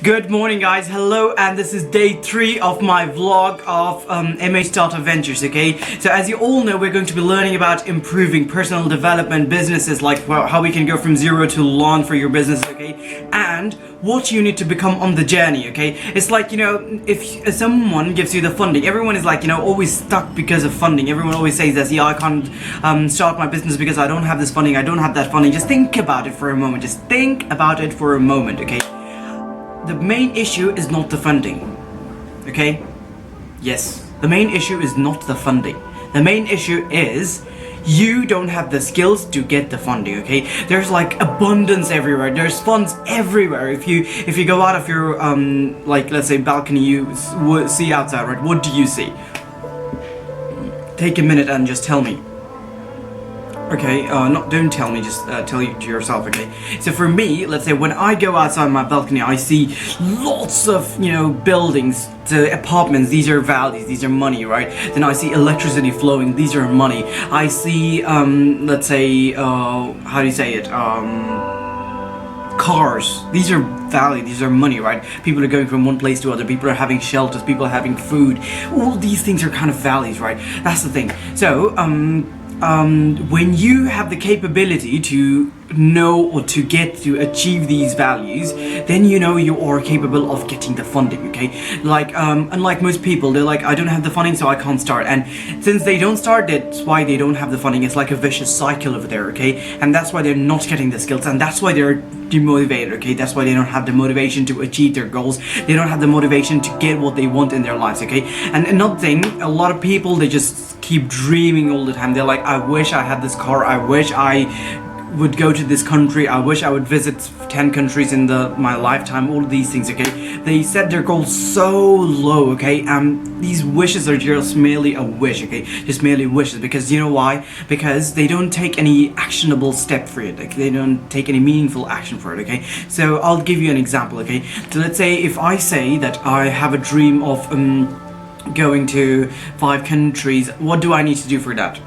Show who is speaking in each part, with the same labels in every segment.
Speaker 1: Good morning, guys. Hello, and this is day 3 of my vlog of MA Startup Ventures. Okay, so as you all know, we're going to be learning about improving personal development businesses, like how we can go from zero to launch for your business. Okay, and what you need to become on the journey. Okay, it's like, you know, if someone gives you the funding, everyone is like, you know, always stuck because of funding. Everyone always says that, yeah, I can't start my business because I don't have this funding, I don't have that funding. Just think about it for a moment. Just think about it for a moment. Okay. The main issue is not the funding, okay? Yes, the main issue is not the funding. The main issue is you don't have the skills to get the funding, okay? There's like abundance everywhere. There's funds everywhere. If you go out of your like, let's say, balcony, you see outside, right? What do you see? Take a minute and just tell me. Okay, don't tell me, just tell you to yourself, okay? So for me, let's say when I go outside my balcony, I see lots of, you know, buildings, apartments, these are values, these are money, right? Then I see electricity flowing, these are money. I see, let's say, how do you say it? Cars, these are value, these are money, right? People are going from one place to other, people are having shelters, people are having food. All these things are kind of values, right? That's the thing. So, when you have the capability to know or to achieve these values, then you know you are capable of getting the funding, okay? Like, unlike most people, they're like, I don't have the funding, so I can't start. And since they don't start, that's why they don't have the funding. It's like a vicious cycle over there, okay? And that's why they're not getting the skills, and that's why they're demotivated, okay? That's why they don't have the motivation to achieve their goals. They don't have the motivation to get what they want in their lives, okay? And another thing, a lot of people, they just keep dreaming all the time. They're like, I wish I had this car, I wish I would go to this country, I wish I would visit 10 countries in my lifetime, all of these things, okay? They set their goals so low, okay? These wishes are just merely a wish, okay? Just merely wishes, because you know why? Because they don't take any actionable step for it, like they don't take any meaningful action for it, okay? So I'll give you an example, okay? So let's say if I say that I have a dream of going to 5 countries, what do I need to do for that?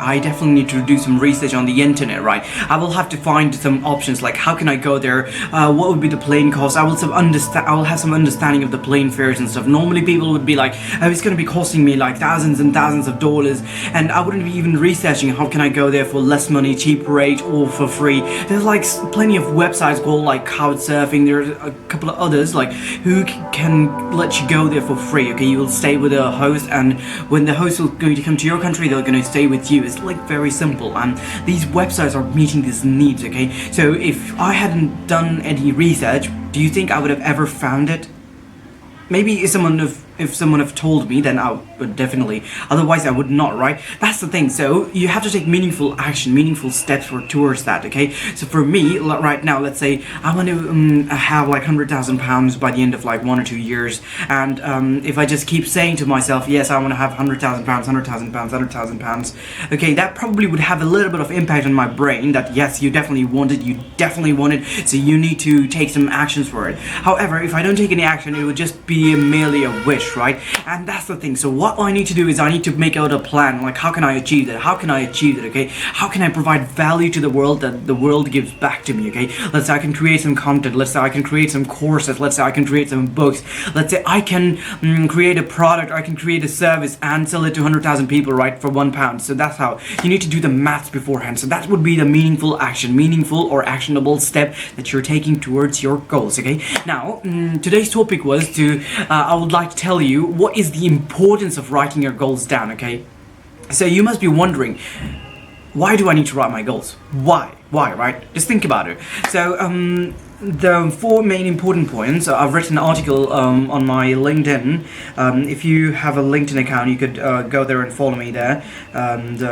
Speaker 1: I definitely need to do some research on the internet, right? I will have to find some options, like how can I go there, what would be the plane cost. I will have some understanding of the plane fares and stuff. Normally people would be like, oh, it's gonna be costing me like thousands and thousands of dollars, and I wouldn't be even researching how can I go there for less money, cheap rate, or for free. There's like plenty of websites called like Couchsurfing. There's a couple of others like who can let you go there for free, okay? You will stay with a host, and when the host is going to come to your country, they're going to stay with you. It's like very simple, and these websites are meeting these needs, okay? So if I hadn't done any research, do you think I would have ever found it? Maybe if someone have told me, then I would definitely. Otherwise, I would not, right? That's the thing. So you have to take meaningful action, meaningful steps towards that, okay? So for me, right now, let's say I want to have like £100,000 by the end of like 1 or 2 years, and if I just keep saying to myself, yes, I want to have £100,000, £100,000, okay, that probably would have a little bit of impact on my brain. That yes, you definitely want it, so you need to take some actions for it. However, if I don't take any action, it would just be merely a wish, right? And that's the thing. So what I need to do is I need to make out a plan, like how can I achieve that? How can I achieve it, okay? How can I provide value to the world that the world gives back to me, okay? Let's say I can create some content, let's say I can create some courses, let's say I can create some books, let's say I can create a product, I can create a service and sell it to 100,000 people, right, for £1. So that's how you need to do the maths beforehand. So that would be the meaningful action, meaningful or actionable step that you're taking towards your goals, okay? Now, today's topic was I would like to tell you what is the importance of writing your goals down, okay? So you must be wondering, why do I need to write my goals? Why, right? Just think about it. So, the 4 main important points, I've written an article on my LinkedIn. If you have a LinkedIn account, you could go there and follow me there. And,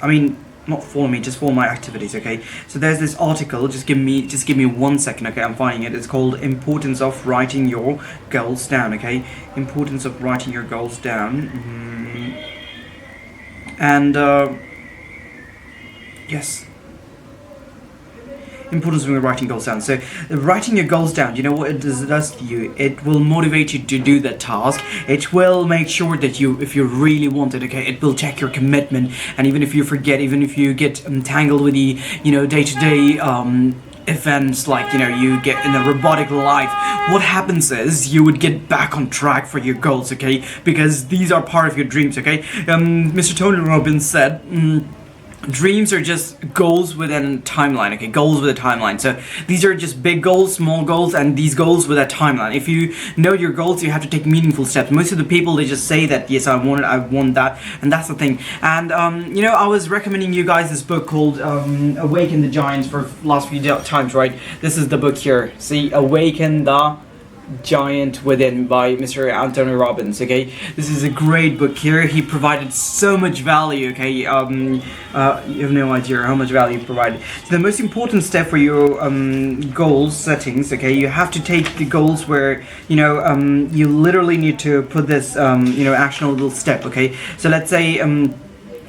Speaker 1: I mean, not follow me, just follow my activities, okay? So there's this article, just give me 1 second, okay? I'm finding it. It's called Importance of Writing Your Goals Down, okay? Importance of Writing Your Goals Down. And, yes. Importance of writing goals down. So writing your goals down, you know what it does to you? It will motivate you to do that task. It will make sure that if you really want it, okay, it will check your commitment. And even if you forget, even if you get entangled with the, day-to-day events like, you know, you get in a robotic life, what happens is you would get back on track for your goals, okay? Because these are part of your dreams, okay? Mr. Tony Robbins said, dreams are just goals within a timeline, okay? Goals with a timeline. So these are just big goals, small goals, and these goals with a timeline. If you know your goals, you have to take meaningful steps. Most of the people, they just say that, yes, I want it, I want that, and that's the thing. And you know, I was recommending you guys this book called Awaken the Giants for last few times, right? This is the book here. See, Awaken the Giant Within by Mr. Anthony Robbins, okay? This is a great book here. He provided so much value, okay? You have no idea how much value he provided. So the most important step for your goal settings, okay, you have to take the goals where, you know, you literally need to put this, you know, actionable step, okay? So let's say,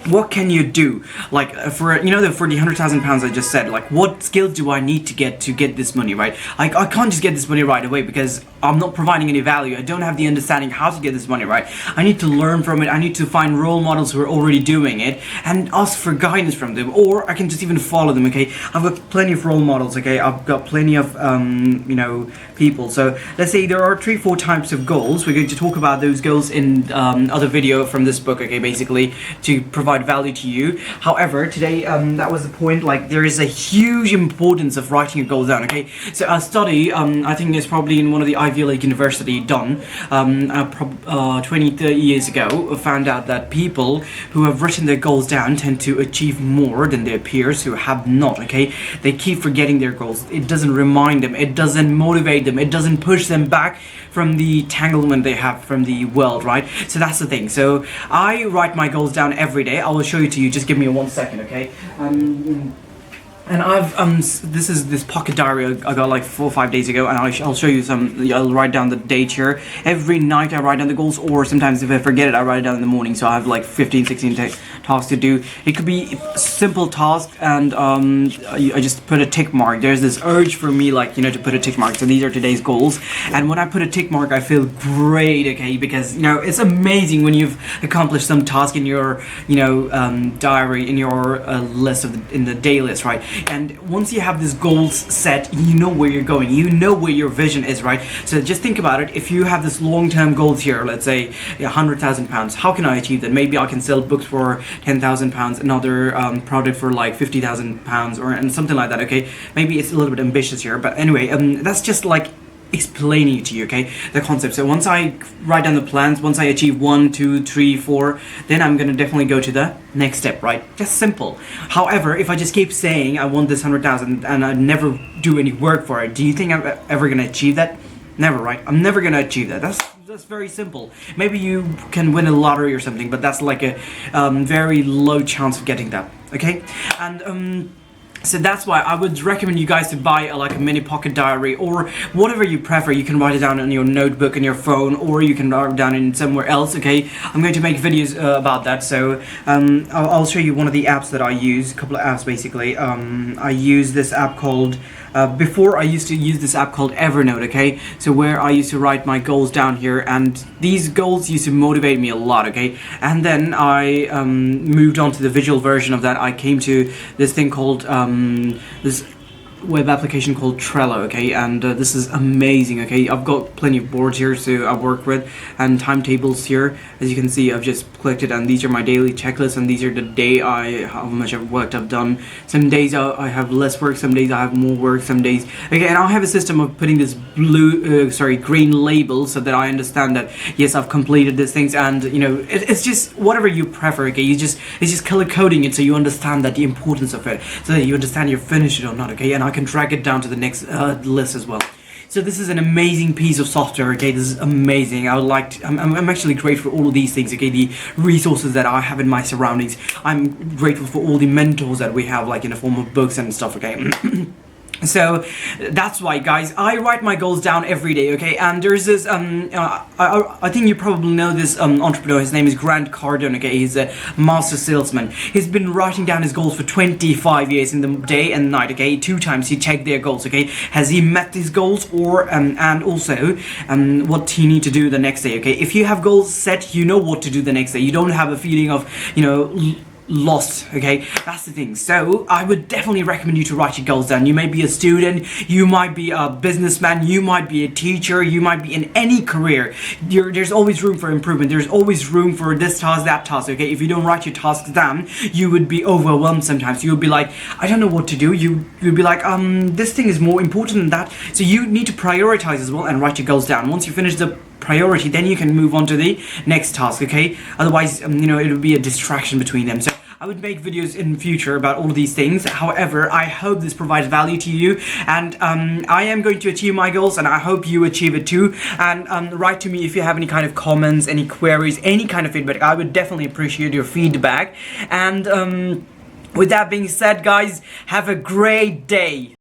Speaker 1: what can you do? Like for, you know, for the 100,000 pounds I just said, like what skills do I need to get this money, right? I can't just get this money right away because I'm not providing any value. I don't have the understanding how to get this money, right? I need to learn from it. I need to find role models who are already doing it and ask for guidance from them, or I can just even follow them, okay? I've got plenty of role models, okay? I've got plenty of, you know, people. So let's say there are 3-4 types of goals. We're going to talk about those goals in other video from this book, okay? Basically to provide value to you. However, today that was the point. Like there is a huge importance of writing your goals down, okay? So a study, I think it's probably in one of the Ivy League university done 20-30 years ago, found out that people who have written their goals down tend to achieve more than their peers who have not, okay? They keep forgetting their goals. It doesn't remind them, it doesn't motivate them, it doesn't push them back from the entanglement they have from the world, right? So that's the thing. So I write my goals down every day. I will show you to you. Just give me 1 second, okay? And I've this is this pocket diary I got like 4 or 5 days ago, and I'll show you some. I'll write down the date here. Every night I write down the goals, or sometimes if I forget it, I write it down in the morning. So I have like 15-16 tasks to do. It could be simple tasks, and I just put a tick mark. There's this urge for me, like, you know, to put a tick mark. So these are today's goals, and when I put a tick mark, I feel great, okay? Because, you know, it's amazing when you've accomplished some task in your, you know, diary, in your list in the day list, right? And once you have these goals set, you know where you're going, you know where your vision is, right? So just think about it. If you have this long-term goals here, let's say 100,000 pounds, how can I achieve that? Maybe I can sell books for 10,000 pounds, another product for like 50,000 pounds, and something like that, okay? Maybe it's a little bit ambitious here, but anyway, that's just like explaining it to you, okay, the concept. So once I write down the plans, once I achieve 1, 2, 3, 4, then I'm gonna definitely go to the next step, right? Just simple. However, if I just keep saying I want this 100,000 and I never do any work for it, do you think I'm ever gonna achieve that? Never, right? I'm never gonna achieve that. That's very simple. Maybe you can win a lottery or something, but that's like a very low chance of getting that, okay? And so that's why I would recommend you guys to buy like a mini pocket diary, or whatever you prefer. You can write it down on your notebook, on your phone, or you can write it down in somewhere else, okay? I'm going to make videos about that, so I'll show you one of the apps that I use, a couple of apps basically. I use this app called, before I used to use this app called Evernote, okay? So where I used to write my goals down here, and these goals used to motivate me a lot, okay? And then I moved on to the visual version of that. I came to this thing called this web application called Trello, okay? And this is amazing, okay? I've got plenty of boards here so I work with, and timetables here. As you can see, I've just clicked it, and these are my daily checklists, and these are the day how much work I've done. Some days I have less work, some days I have more work, some days, okay? And I have a system of putting this green label so that I understand that yes, I've completed these things, and you know, it's just whatever you prefer, okay? It's just color coding it so you understand that the importance of it, so that you understand you're finished it or not, okay? And I can drag it down to the next list as well. So this is an amazing piece of software, okay? This is amazing. I would like to, I'm actually grateful for all of these things, okay? The resources that I have in my surroundings. I'm grateful for all the mentors that we have, like in the form of books and stuff, okay? So that's why, guys, I write my goals down every day, okay? And there's this I think you probably know this entrepreneur. His name is Grant Cardone, okay? He's a master salesman. He's been writing down his goals for 25 years in the day and night, okay? 2 times he checked their goals, okay? Has he met his goals, or and also what he need to do the next day, okay? If you have goals set, you know what to do the next day. You don't have a feeling of, you know, lost. Okay, that's the thing. So I would definitely recommend you to write your goals down. You may be a student, you might be a businessman, you might be a teacher, you might be in any career. There's always room for improvement. There's always room for this task, that task. Okay, if you don't write your tasks down, you would be overwhelmed sometimes. You would be like, I don't know what to do. You'd be like, this thing is more important than that. So you need to prioritize as well and write your goals down. Once you finish the priority, then you can move on to the next task. Okay, otherwise it would be a distraction between them. So I would make videos in future about all of these things. However, I hope this provides value to you, and I am going to achieve my goals, and I hope you achieve it too. And write to me if you have any kind of comments, any queries, any kind of feedback. I would definitely appreciate your feedback. And with that being said, guys, have a great day.